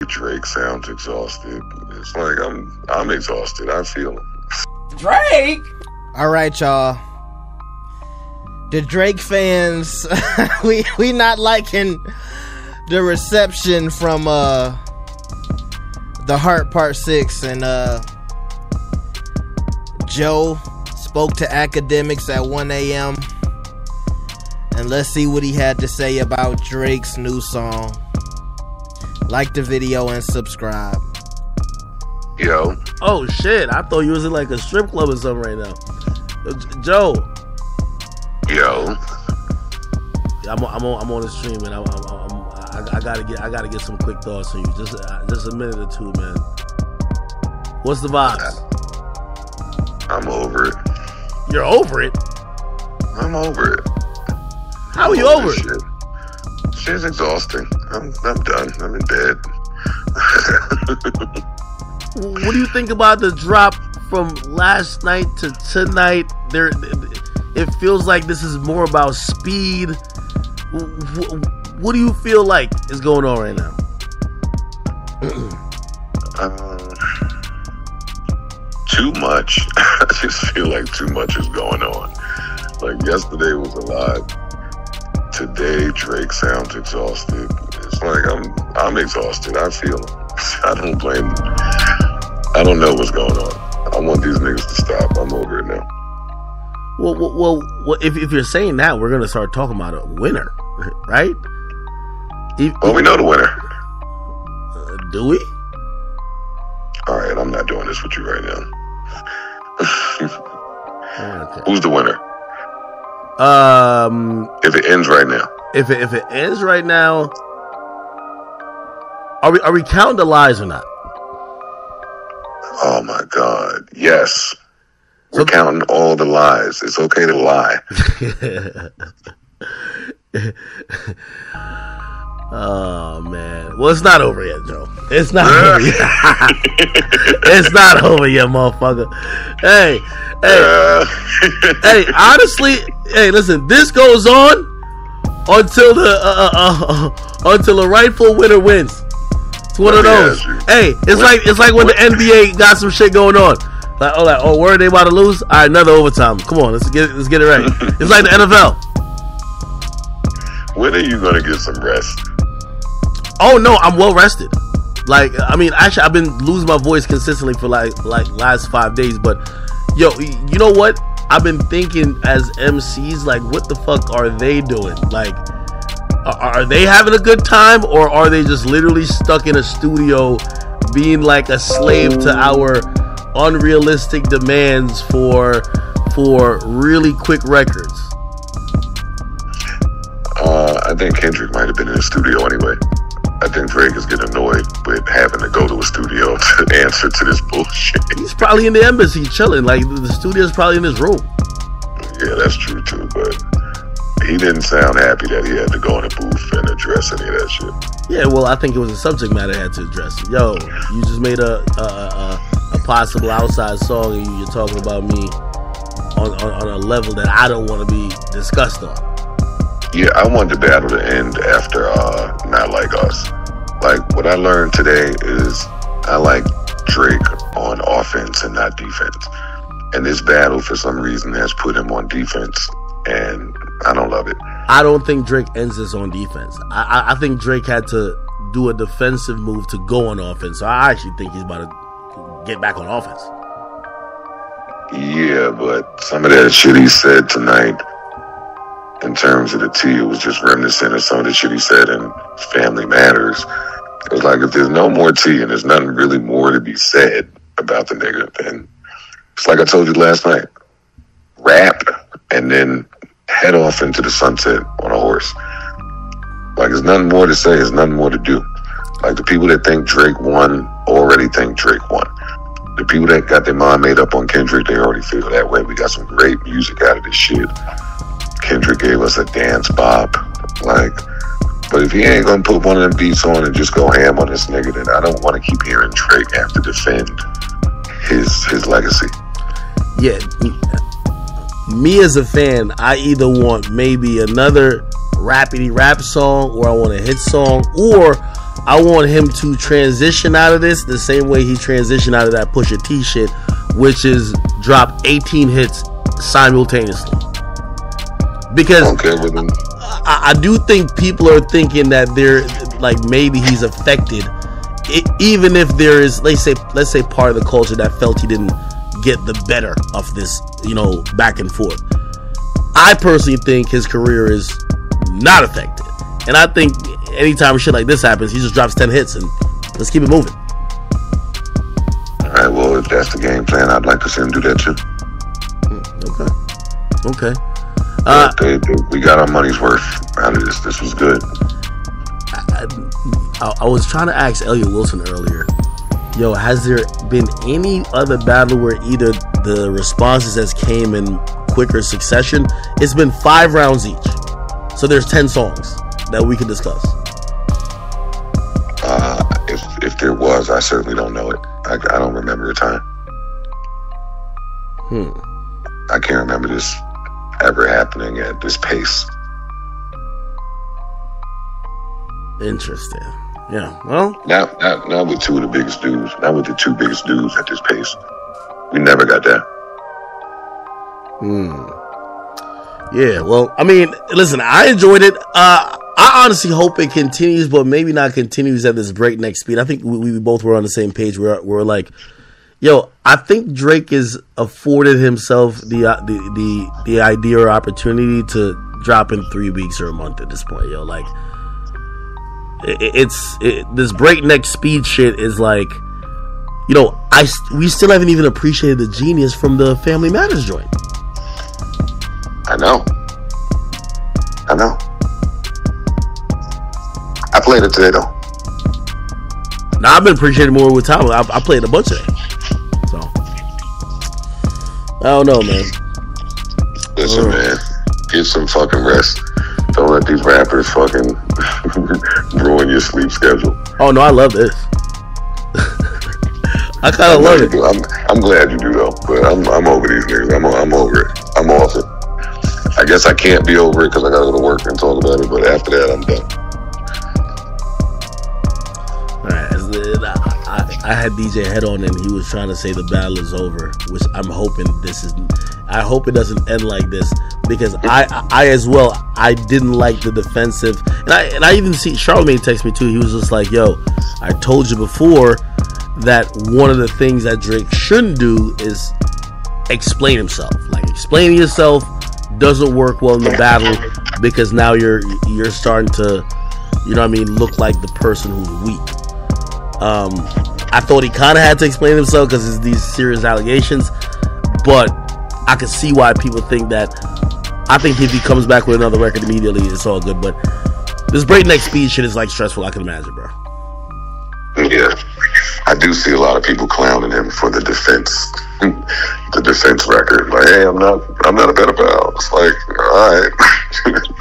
Drake sounds exhausted. It's like I'm exhausted. I feel him. Drake. All right, y'all. The Drake fans, we not liking the reception from The Heart Part 6, and Joe spoke to academics at 1 a.m. and let's see what he had to say about Drake's new song. Like the video and subscribe. Yo. Oh shit! I thought you was in like a strip club or something right now. Joe. Yo. Yeah, I'm on the stream, and I gotta get some quick thoughts from you. Just a minute or two, man. What's the vibes? I'm over it. You're over it? I'm over it. How are you over it? Shit. Shit's exhausting. I'm done. I'm in bed. What do you think about the drop from last night to tonight? It feels like this is more about speed. What do you feel like is going on right now? Too much. I just feel like too much is going on. Like yesterday was a lot. Today Drake sounds exhausted. It's like I'm exhausted. I feel him. I don't blame him. I don't know what's going on. I want these niggas to stop. I'm over it now. Well, if you're saying that, we're gonna start talking about a winner, right? We know the winner. Do we? All right, I'm not doing this with you right now. Okay. Who's the winner? If it ends right now. If it ends right now, are we counting the lies or not? Oh my God! Yes. We're counting all the lies. It's okay to lie. Oh man. Well, it's not over yet, Joe. It's not over yet. It's not over yet, motherfucker. Hey. Hey, honestly, hey, listen, this goes on until the rightful winner wins. It's one of those. Hey, it's like when the NBA got some shit going on. Oh, where are they about to lose? All right, another overtime. Come on, let's get it right. It's like the NFL. When are you gonna get some rest? Oh no, I'm well rested. Like, I mean, actually, I've been losing my voice consistently for like last 5 days. But yo, you know what? I've been thinking as MCs, like, what the fuck are they doing? Like, are they having a good time, or are they just literally stuck in a studio, being like a slave to our unrealistic demands for really quick records? I think Kendrick might have been in the studio anyway. I think Drake is getting annoyed with having to go to a studio to answer to this bullshit. He's probably in the embassy chilling. Like, the studio's probably in his room. Yeah, that's true too, but he didn't sound happy that he had to go in a booth and address any of that shit. Yeah, well, I think it was a subject matter I had to address. Yo, you just made a possible outside song, and you're talking about me on a level that I don't want to be discussed on. Yeah, I want the battle to end after Not Like Us. Like, what I learned today is I like Drake on offense and not defense. And this battle, for some reason, has put him on defense, and I don't love it. I don't think Drake ends this on defense. I think Drake had to do a defensive move to go on offense. So I actually think he's about to get back on offense. Yeah, but some of that shit he said tonight, in terms of the T, it was just reminiscent of some of the shit he said in Family Matters. It was like, if there's no more T and there's nothing really more to be said about the nigga, then it's like I told you last night. Rap and then head off into the sunset on a horse. Like, there's nothing more to say, there's nothing more to do. Like, the people that think Drake won already think Drake won. The people that got their mind made up on Kendrick, they already feel that way. We got some great music out of this shit. Kendrick gave us a dance bop. Like, but if he ain't gonna put one of them beats on and just go ham on this nigga, then I don't want to keep hearing Drake have to defend his legacy. Yeah, me as a fan, I either want maybe another rapidy rap song, or I want a hit song, or I want him to transition out of this the same way he transitioned out of that Pusha T shit, which is drop 18 hits simultaneously. Because I do think people are thinking that they're like, maybe he's affected, even if there is, let's say part of the culture that felt he didn't get the better of this, back and forth. I personally think his career is not affected, and I think anytime shit like this happens, he just drops 10 hits and let's keep it moving. All right, well, if that's the game plan, I'd like to see him do that too. Okay. We got our money's worth out of this. This was good. I was trying to ask Elliot Wilson earlier, has there been any other battle where either the responses has came in quicker succession? It's been 5 rounds each, so there's 10 songs that we can discuss. If there was, I certainly don't know it. I don't remember a time. I can't remember this ever happening at this pace. Interesting. Yeah. Well, not with two of the biggest dudes. Not with the 2 biggest dudes at this pace. We never got that. Yeah. Well, I mean, listen, I enjoyed it. I honestly hope it continues, but maybe not continues at this breakneck speed. I think we both were on the same page. We're like, I think Drake has afforded himself the idea or opportunity to drop in 3 weeks or a month at this point. Like, this breakneck speed shit is like, we still haven't even appreciated the genius from the Family Matters joint. I know. I played it today though. Now I've been appreciating more with time. I played a bunch of it. So I don't know, man. Listen, man, get some fucking rest. Don't let these rappers fucking ruin your sleep schedule. Oh no, I love this. I kind of love it. I'm glad you do though, but I'm over these niggas. I'm over it. I'm off it. I guess I can't be over it because I gotta go to work and talk about it. But after that, I'm done. All right, I had DJ Head on and he was trying to say the battle is over, which I'm hoping I hope it doesn't end like this, because I as well, I didn't like the defensive, and I even see Charlamagne text me too. He was just like, I told you before that one of the things that Drake shouldn't do is explain himself. Like, explaining yourself doesn't work well in the battle, because now you're starting to, look like the person who's weak. I thought he kind of had to explain himself because it's these serious allegations, but I can see why people think that. I think if he comes back with another record immediately, it's all good. But this breakneck speed shit is like stressful. I can imagine, bro. Yeah, I do see a lot of people clowning him for the defense, record. Like, hey, I'm not a pedophile. It's like, all right,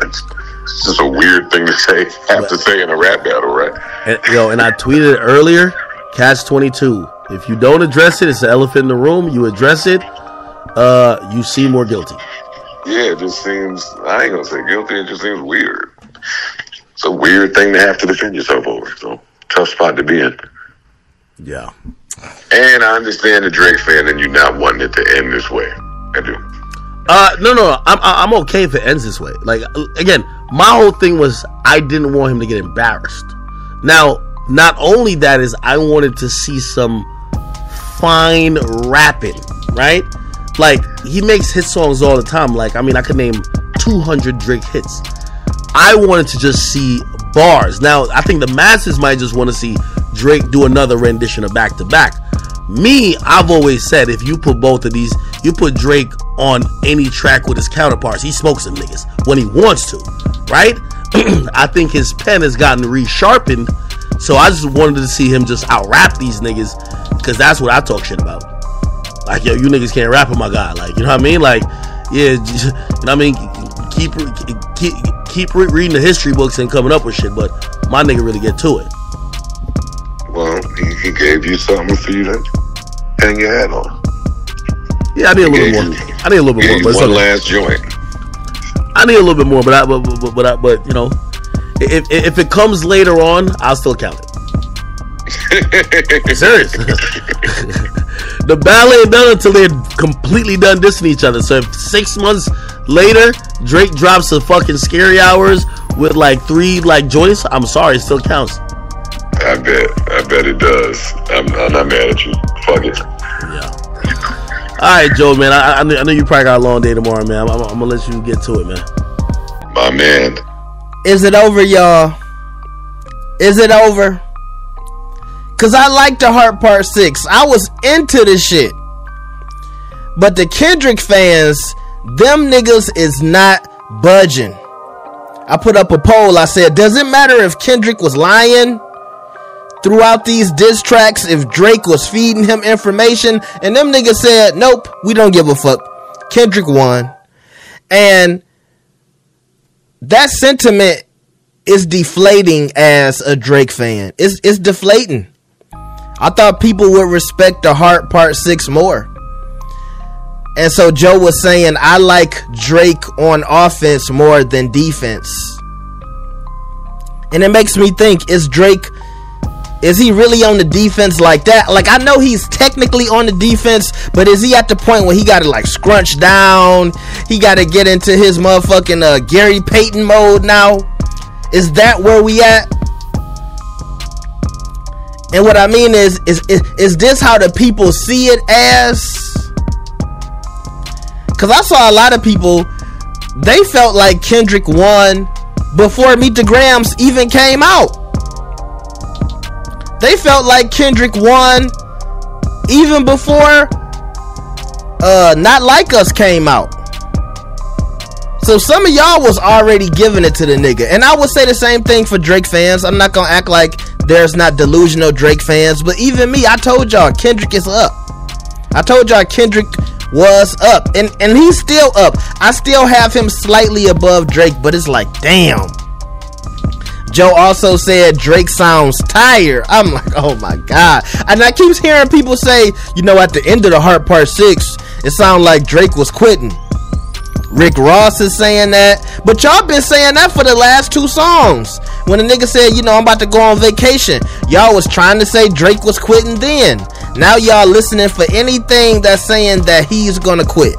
it's just a weird thing to say in a rap battle, right? And I tweeted it earlier. Catch 22. If you don't address it, it's an elephant in the room. You address it, you seem more guilty. Yeah, it just seems, I ain't gonna say guilty, it just seems weird. It's a weird thing to have to defend yourself over. So, tough spot to be in. Yeah. And I understand the Drake fan and you not wanting it to end this way. I do. No. I'm okay if it ends this way. Like, again, my whole thing was I didn't want him to get embarrassed. Now, not only that is I wanted to see some fine rapping, right? Like, he makes hit songs all the time. Like, I mean, I could name 200 Drake hits. I wanted to just see bars. Now, I think the masses might just want to see Drake do another rendition of Back to Back. Me, I've always said, if you put both of these, you put Drake on any track with his counterparts, he smokes them niggas when he wants to, right? I think his pen has gotten resharpened, so I just wanted to see him just out-rap these niggas, because that's what I talk shit about. Like, yo, you niggas can't rap with my guy. Like, you know what I mean? Like, yeah, you know what I mean? Keep reading the history books and coming up with shit, but my nigga really get to it. Well, he gave you something for you to hang your hat on. Yeah, I need a little bit more. I need a little bit more. But one last joint. I need a little bit more, but you know, if it comes later on, I'll still count it. Serious. The battle ain't done until they're completely done dissing each other. So if 6 months later Drake drops the fucking Scary Hours with like 3 like joints, I'm sorry, it still counts. I bet it does. I'm not mad at you. Fuck it. Yeah. All right, Joe, man. I know you probably got a long day tomorrow, man. I'm gonna let you get to it, man. My man. Is it over, y'all? Is it over? Cause I like the Heart Part 6. I was into this shit. But the Kendrick fans, them niggas is not budging. I put up a poll. I said, does it matter if Kendrick was lying throughout these diss tracks, if Drake was feeding him information? And them niggas said, nope, we don't give a fuck. Kendrick won. And that sentiment is deflating as a Drake fan. It's deflating. I thought people would respect the Heart Part 6 more. And so Joe was saying, I like Drake on offense more than defense. And it makes me think, is he really on the defense like that? Like, I know he's technically on the defense, but is he at the point where he got to like scrunch down? He got to get into his motherfucking Gary Payton mode now? Is that where we at? And what I mean is this how the people see it as? Because I saw a lot of people, they felt like Kendrick won before Meet the Grams even came out. They felt like Kendrick won even before Not Like Us came out. So some of y'all was already giving it to the nigga. And I would say the same thing for Drake fans. I'm not gonna act like there's not delusional Drake fans, but even me, I told y'all Kendrick is up. I told y'all Kendrick was up, and he's still up. I still have him slightly above Drake, but it's like, damn. Joe also said Drake sounds tired. I'm like, oh my god. And I keep hearing people say, you know, at the end of the Heart Part 6, it sounded like Drake was quitting. Rick Ross is saying that, but y'all been saying that for the last 2 songs. When a nigga said, you know, I'm about to go on vacation, y'all was trying to say Drake was quitting then. Now y'all listening for anything that's saying that he's gonna quit.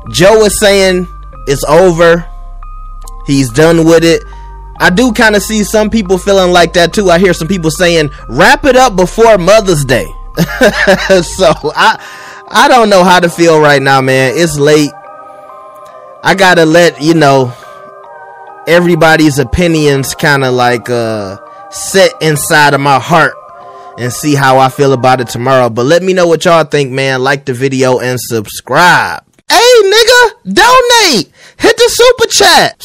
Joe is saying it's over. He's done with it. I do kind of see some people feeling like that too. I hear some people saying, wrap it up before Mother's Day. So I don't know how to feel right now, man. It's late. I gotta let, you know, everybody's opinions kind of like set inside of my heart and see how I feel about it tomorrow. But let me know what y'all think, man. Like the video and subscribe. Hey, nigga, donate. Hit the super chat.